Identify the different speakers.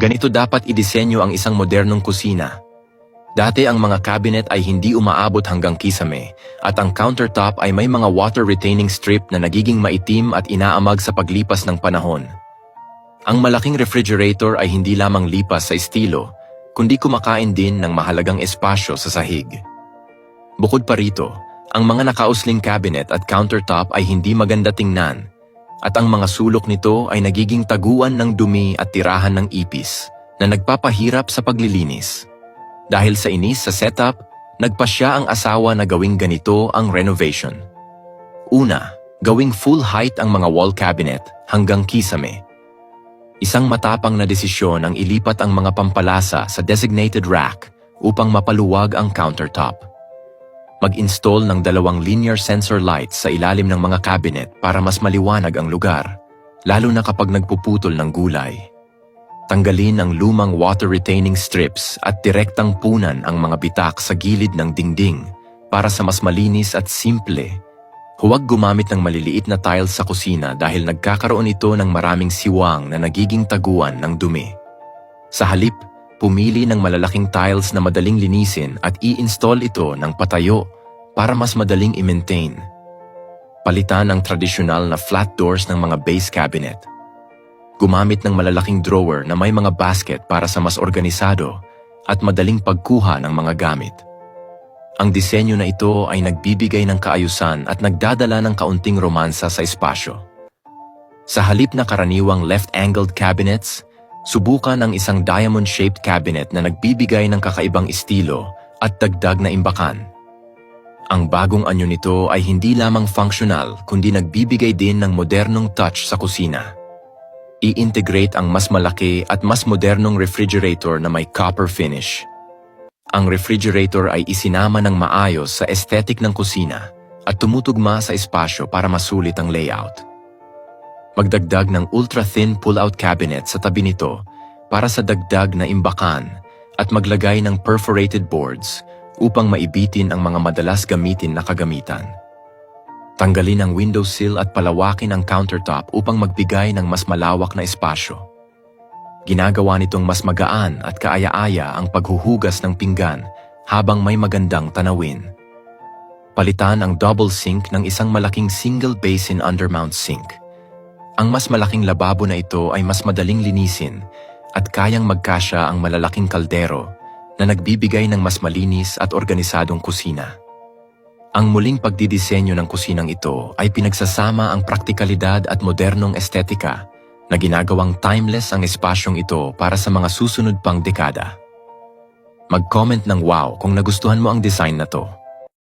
Speaker 1: Ganito dapat idisenyo ang isang modernong kusina. Dati ang mga cabinet ay hindi umaabot hanggang kisame at ang countertop ay may mga water-retaining strip na nagiging maitim at inaamag sa paglipas ng panahon. Ang malaking refrigerator ay hindi lamang lipas sa estilo, kundi kumakain din ng mahalagang espasyo sa sahig. Bukod pa rito, ang mga nakausling cabinet at countertop ay hindi maganda tingnan at ang mga sulok nito ay nagiging taguan ng dumi at tirahan ng ipis na nagpapahirap sa paglilinis. Dahil sa inis sa setup, nagpasya ang asawa na gawing ganito ang renovation. Una, gawing full height ang mga wall cabinet hanggang kisame. Isang matapang na desisyon ang ilipat ang mga pampalasa sa designated rack upang mapaluwag ang countertop. Mag-install ng 2 linear sensor lights sa ilalim ng mga cabinet para mas maliwanag ang lugar, lalo na kapag nagpuputol ng gulay. Tanggalin ang lumang water-retaining strips at direktang punan ang mga bitak sa gilid ng dingding para sa mas malinis at simple. Huwag gumamit ng maliliit na tiles sa kusina dahil nagkakaroon ito ng maraming siwang na nagiging taguan ng dumi. Sa halip, pumili ng malalaking tiles na madaling linisin at i-install ito ng patayo para mas madaling i-maintain. Palitan ang tradisyonal na flat doors ng mga base cabinet. Gumamit ng malalaking drawer na may mga basket para sa mas organisado at madaling pagkuha ng mga gamit. Ang disenyo na ito ay nagbibigay ng kaayusan at nagdadala ng kaunting romansa sa espasyo. Sa halip na karaniwang left-angled cabinets, subukan ang isang diamond-shaped cabinet na nagbibigay ng kakaibang estilo at dagdag na imbakan. Ang bagong anyo nito ay hindi lamang functional kundi nagbibigay din ng modernong touch sa kusina. I-integrate ang mas malaki at mas modernong refrigerator na may copper finish. Ang refrigerator ay isinama ng maayos sa aesthetic ng kusina at tumutugma sa espasyo para masulit ang layout. Magdagdag ng ultra-thin pull-out cabinet sa tabi nito para sa dagdag na imbakan at maglagay ng perforated boards upang maibitin ang mga madalas gamitin na kagamitan. Tanggalin ang windowsill at palawakin ang countertop upang magbigay ng mas malawak na espasyo. Ginagawa nitong mas magaan at kaaya-aya ang paghuhugas ng pinggan habang may magandang tanawin. Palitan ang double sink ng isang malaking single basin undermount sink. Ang mas malaking lababo na ito ay mas madaling linisin at kayang magkasya ang malalaking kaldero na nagbibigay ng mas malinis at organisadong kusina. Ang muling pagdidisenyo ng kusinang ito ay pinagsasama ang praktikalidad at modernong estetika na ginagawang timeless ang espasyong ito para sa mga susunod pang dekada. Mag-comment ng wow kung nagustuhan mo ang design na to.